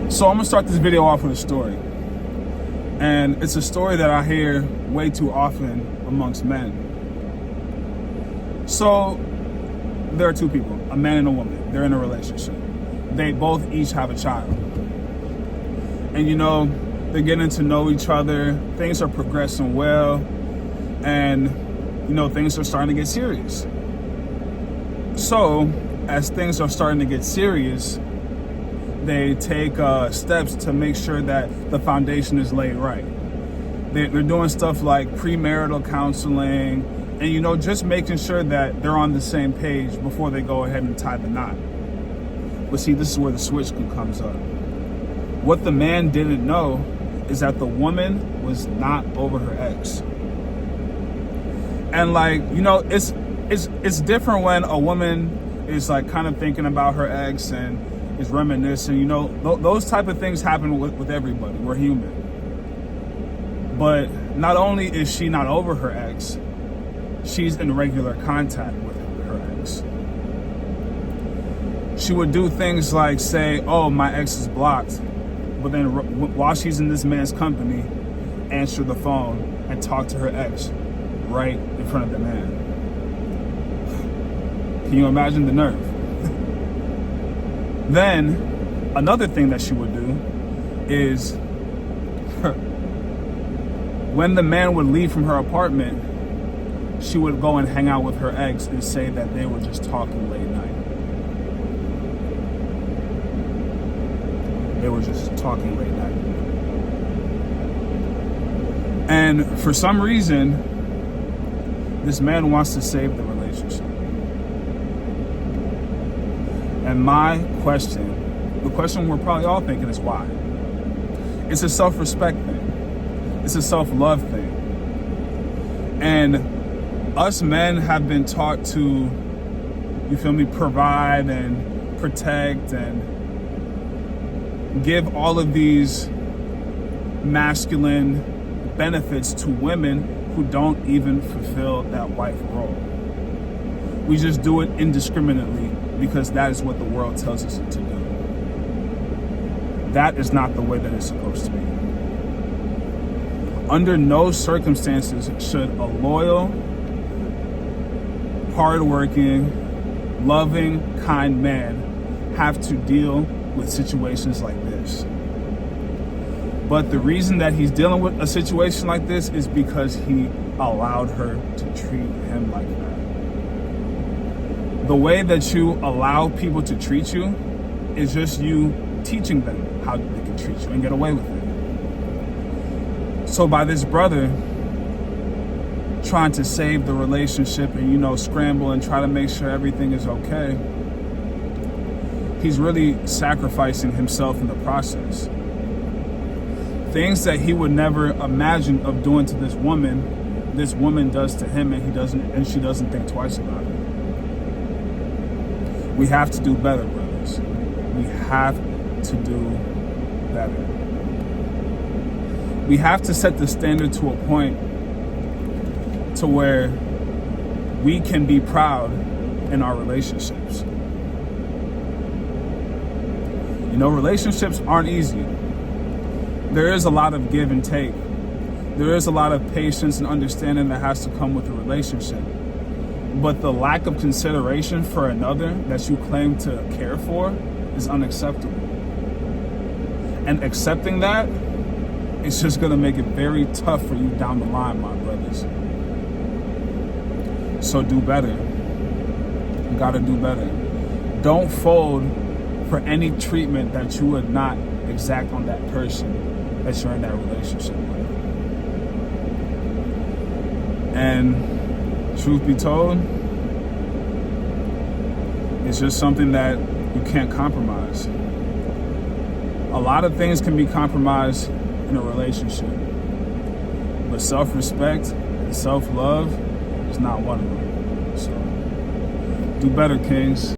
So I'm gonna start this video off with a story. And it's a story that I hear way too often amongst men. So there are two people, a man and a woman. They're in a relationship. They both each have a child. And you know, they're getting to know each other. Things are progressing well. And you know, things are starting to get serious. So as things are starting to get serious, they take steps to make sure that the foundation is laid right. They're doing stuff like premarital counseling and, you know, just making sure that they're on the same page before they go ahead and tie the knot. But see, this is where the switch comes up. What the man didn't know is that the woman was not over her ex. And like, you know, it's different when a woman is like kind of thinking about her ex and is reminiscing. You know, those type of things happen with everybody. We're human. But not only is she not over her ex, she's in regular contact with her ex. She would do things like say, oh, my ex is blocked. But then while she's in this man's company, answer the phone and talk to her ex right in front of the man. Can you imagine the nerve? Then another thing that she would do is when the man would leave from her apartment, she would go and hang out with her ex and say that they were just talking late night. They were just talking late night. And for some reason, this man wants to save the relationship. And my question, the question we're probably all thinking is why? It's a self-respect thing. It's a self-love thing. And us men have been taught to, you feel me, provide and protect and give all of these masculine benefits to women who don't even fulfill that wife role. We just do it indiscriminately because that is what the world tells us to do. That is not the way that it's supposed to be. Under no circumstances should a loyal, hardworking, loving, kind man have to deal with situations like this. But the reason that he's dealing with a situation like this is because he allowed her to treat him like that. The way that you allow people to treat you is just you teaching them how they can treat you and get away with it. So by this brother trying to save the relationship and, you know, scramble and try to make sure everything is okay, he's really sacrificing himself in the process. Things that he would never imagine of doing to this woman does to him, and she doesn't think twice about it. We have to do better, brothers. We have to do better. We have to set the standard to a point to where we can be proud in our relationships. You know, relationships aren't easy. There is a lot of give and take. There is a lot of patience and understanding that has to come with a relationship. But the lack of consideration for another that you claim to care for is unacceptable. And accepting that is just going to make it very tough for you down the line, my brothers. So do better. You got to do better. Don't fold for any treatment that you would not exact on that person that you're in that relationship with. And truth be told, it's just something that you can't compromise. A lot of things can be compromised in a relationship, but self-respect and self-love is not one of them. So do better, kings.